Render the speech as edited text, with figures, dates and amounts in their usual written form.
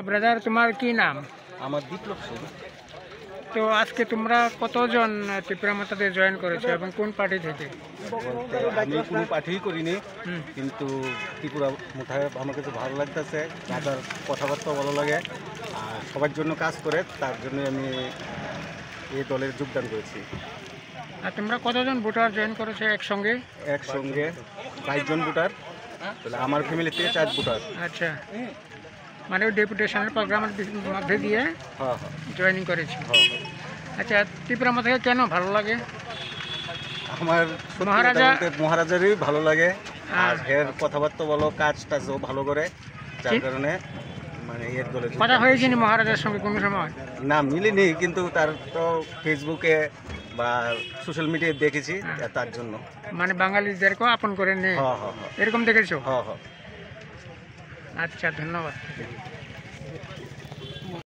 Brother, তোমার কি নাম? আমার বিপ্লব সিং। তো আজকে তোমরা কতজন ত্রিপুরা মাতাতে জয়েন করেছো এবং কোন পার্টি থেকে? বলতে আমি কোনো পার্টিই করিনি, কিন্তু ত্রিপুরা মোটায় আমার কাছে ভালো লাগতেছে। দাদার কথাবার্তা ভালো লাগে আর সবার জন্য কাজ করে, তার জন্য আমি এই দলের যোগদান করেছি। আর তোমরা কতজন ভোটার জয়েন করেছো একসঙ্গে? একসঙ্গে 22 জন ভোটার, তাহলে আমার ফ্যামিলিতে 4 ভোটার। আচ্ছা, মানে ওই ডেপুটেশনের প্রোগ্রামের মধ্যে দিয়ে হ্যাঁ হ্যাঁ জয়েনিং করেছি। হ্যাঁ। আচ্ছা, ত্রিপুরা মাতাকে কেন ভালো লাগে? আমার মহারাজারই ভালো লাগে, আর এর কথাবার্তা বলো, কাজ টাজও ভালো করে, যার কারণে মানে এর দলে কথা হয়েছিনি মহারাজার সঙ্গে কোনো সময়? না, মিলিনি, কিন্তু তার তো ফেসবুকে বা সোশ্যাল মিডিয়ায় দেখেছি, তার জন্য। মানে বাঙালিদেরকেও আপন করে নে, হ্যাঁ হ্যাঁ হ্যাঁ এরকম দেখেছো? হ্যাঁ হ্যাঁ। আচ্ছা, ধন্যবাদ।